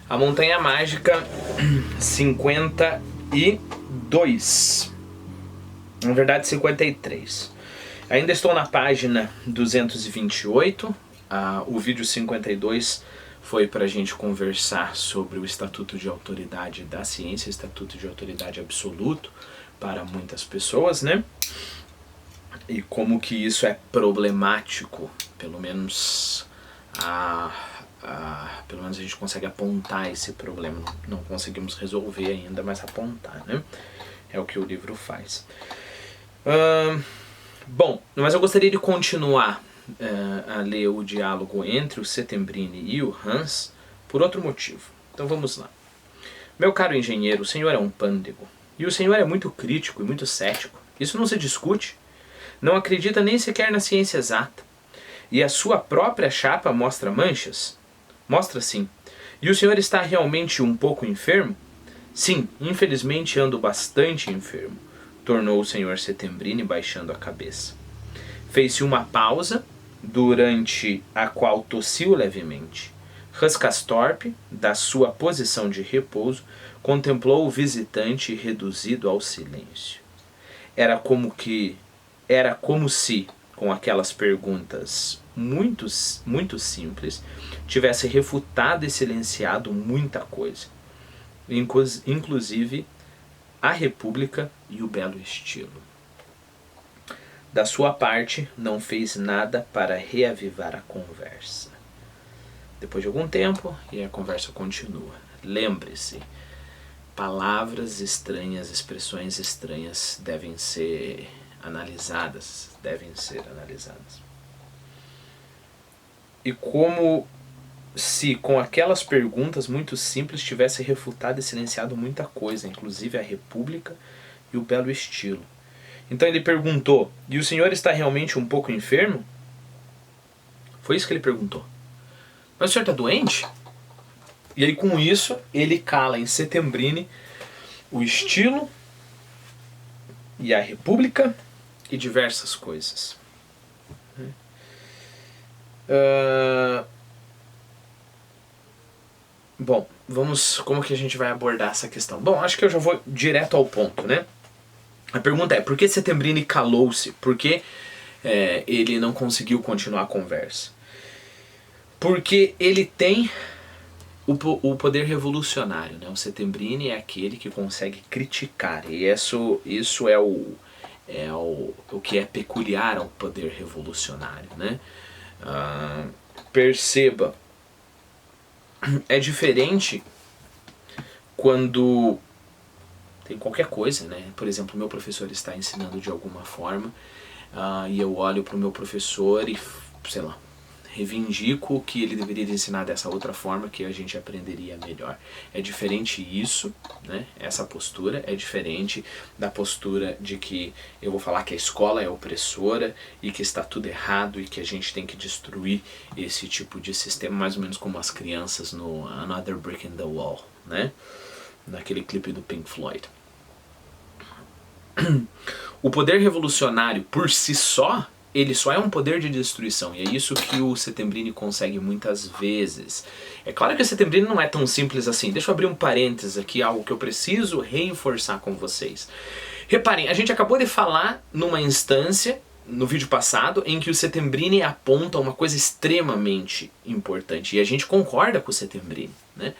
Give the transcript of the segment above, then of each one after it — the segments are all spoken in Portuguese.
A Montanha Mágica 52. Na verdade 53. Ainda estou na página 228. O vídeo 52 foi para a gente conversar sobre o Estatuto de Autoridade da Ciência, Estatuto de Autoridade Absoluto para muitas pessoas, né? E como que isso é problemático, pelo menos a gente consegue apontar esse problema. Não conseguimos resolver ainda, mas apontar, né? É o que o livro faz. Bom, mas eu gostaria de continuar a ler o diálogo entre o Settembrini e o Hans por outro motivo. Então vamos lá. Meu caro engenheiro, o senhor é um pândego. E o senhor é muito crítico e muito cético. Isso não se discute. Não acredita nem sequer na ciência exata. E a sua própria chapa mostra manchas? Mostra sim. E o senhor está realmente um pouco enfermo? Sim, infelizmente ando bastante enfermo, tornou o senhor Settembrini baixando a cabeça. Fez-se uma pausa, durante a qual tossiu levemente. Rascastorp, da sua posição de repouso, contemplou o visitante reduzido ao silêncio. Era como se, com aquelas perguntas muito simples, tivesse refutado e silenciado muita coisa, inclusive a República e o belo estilo. Da sua parte, não fez nada para reavivar a conversa. Depois de algum tempo, e a conversa continua. Lembre-se, palavras estranhas, expressões estranhas devem ser analisadas. E como se com aquelas perguntas muito simples tivesse refutado e silenciado muita coisa, inclusive a República e o belo estilo. Então ele perguntou, e o senhor está realmente um pouco enfermo? Foi isso que ele perguntou. Mas o senhor está doente? E aí com isso ele cala em Settembrini o estilo e a República e diversas coisas. Bom, como que a gente vai abordar essa questão? Bom, acho que eu já vou direto ao ponto, né? A pergunta é, por que Settembrini calou-se? Por que ele não conseguiu continuar a conversa? Porque ele tem o poder revolucionário, né? O Settembrini é aquele que consegue criticar, e isso é o que é peculiar ao poder revolucionário, né? Perceba, é diferente quando tem qualquer coisa, né? Por exemplo, meu professor está ensinando de alguma forma e eu olho para o meu professor e, sei lá, reivindico que ele deveria ensinar dessa outra forma que a gente aprenderia melhor. É diferente isso, né? Essa postura é diferente da postura de que eu vou falar que a escola é opressora e que está tudo errado e que a gente tem que destruir esse tipo de sistema, mais ou menos como as crianças no Another Brick in the Wall, né? Naquele clipe do Pink Floyd. O poder revolucionário por si só, ele só é um poder de destruição, e é isso que o Settembrini consegue muitas vezes. É claro que o Settembrini não é tão simples assim. Deixa eu abrir um parênteses aqui, algo que eu preciso reforçar com vocês. Reparem, a gente acabou de falar numa instância, no vídeo passado, em que o Settembrini aponta uma coisa extremamente importante, e a gente concorda com o Settembrini, né?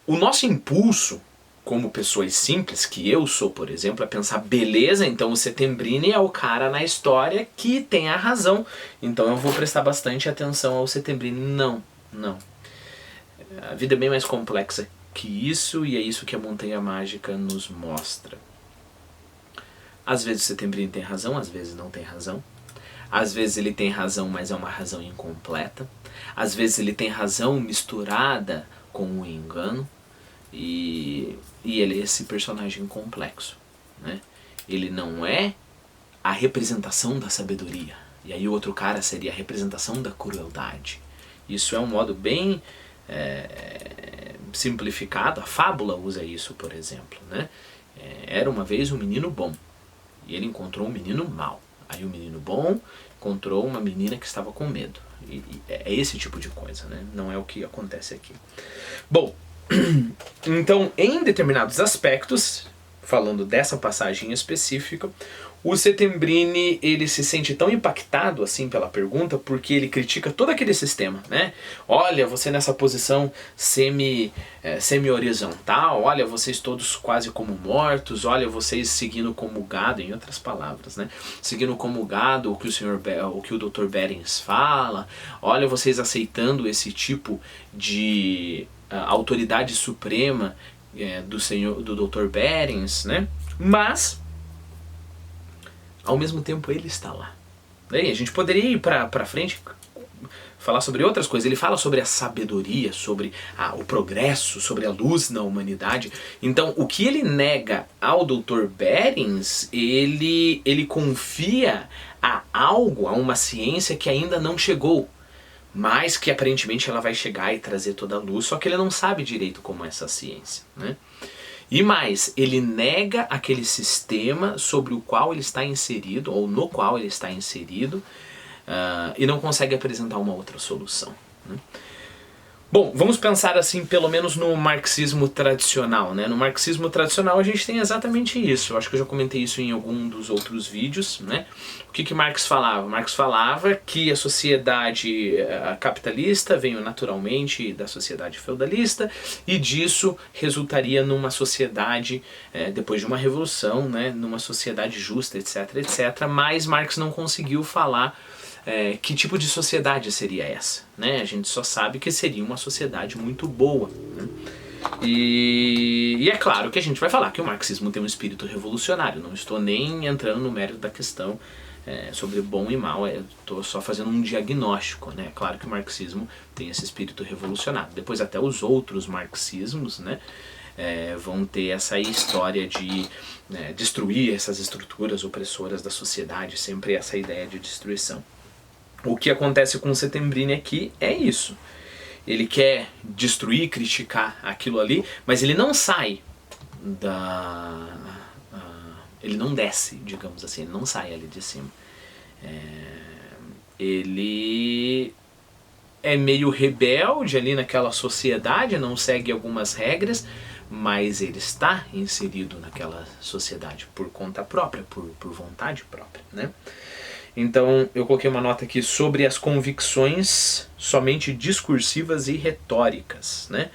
O nosso impulso, como pessoas simples, que eu sou, por exemplo, é pensar, beleza, então o Settembrini é o cara na história que tem a razão, então eu vou prestar bastante atenção ao Settembrini. Não. A vida é bem mais complexa que isso, e é isso que a Montanha Mágica nos mostra. Às vezes o Settembrini tem razão, às vezes não tem razão. Às vezes ele tem razão, mas é uma razão incompleta. Às vezes ele tem razão misturada com o engano. E ele é esse personagem complexo, né? Ele não é a representação da sabedoria, e aí o outro cara seria a representação da crueldade. Isso é um modo bem simplificado. A fábula usa isso, por exemplo, né? Era uma vez um menino bom e ele encontrou um menino mau. Aí o menino bom encontrou uma menina que estava com medo. E é esse tipo de coisa, né? Não é o que acontece aqui. Bom, então em determinados aspectos, falando dessa passagem específica, o Settembrini ele se sente tão impactado assim pela pergunta porque ele critica todo aquele sistema, né? Olha, você nessa posição semi-horizontal, olha, vocês todos quase como mortos, olha, vocês seguindo como gado, em outras palavras, né? Seguindo como gado o que o Dr. Behrens fala, olha, vocês aceitando esse tipo de autoridade suprema do Dr. Behrens, né? Mas ao mesmo tempo ele está lá. Daí a gente poderia ir para frente, falar sobre outras coisas. Ele fala sobre a sabedoria, sobre o progresso, sobre a luz na humanidade. Então o que ele nega ao Dr. Behrens, ele confia a algo, a uma ciência que ainda não chegou, mas que aparentemente ela vai chegar e trazer toda a luz, só que ele não sabe direito como é essa ciência, né? E mais, ele nega aquele sistema sobre o qual ele está inserido, ou no qual ele está inserido, e não consegue apresentar uma outra solução, né? Bom, vamos pensar assim, pelo menos no marxismo tradicional, né? No marxismo tradicional a gente tem exatamente isso. Eu acho que eu já comentei isso em algum dos outros vídeos, né? O que Marx falava? Marx falava que a sociedade capitalista veio naturalmente da sociedade feudalista e disso resultaria numa sociedade, depois de uma revolução, né? Numa sociedade justa, etc, etc. Mas Marx não conseguiu falar que tipo de sociedade seria essa, né? A gente só sabe que seria uma sociedade muito boa, né? E é claro que a gente vai falar que o marxismo tem um espírito revolucionário. Não estou nem entrando no mérito da questão sobre bom e mal, estou só fazendo um diagnóstico, né? É claro que o marxismo tem esse espírito revolucionário. Depois até os outros marxismos, né? Vão ter essa história de destruir essas estruturas opressoras da sociedade, sempre essa ideia de destruição. O que acontece com o Settembrini aqui é isso. Ele quer destruir, criticar aquilo ali, mas ele não sai ele não desce, digamos assim, ele não sai ali de cima. Ele é meio rebelde ali naquela sociedade, não segue algumas regras, mas ele está inserido naquela sociedade por conta própria, por vontade própria, né? Então eu coloquei uma nota aqui sobre as convicções somente discursivas e retóricas, né?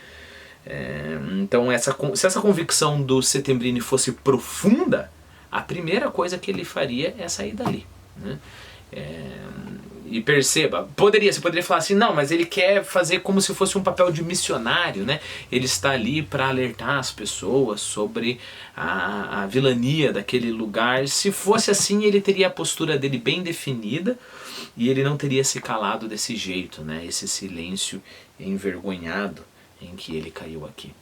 Então se essa convicção do Settembrini fosse profunda, a primeira coisa que ele faria é sair dali, né? E perceba, você poderia falar assim, não, mas ele quer fazer como se fosse um papel de missionário, né? Ele está ali para alertar as pessoas sobre a vilania daquele lugar. Se fosse assim, ele teria a postura dele bem definida e ele não teria se calado desse jeito, né? Esse silêncio envergonhado em que ele caiu aqui.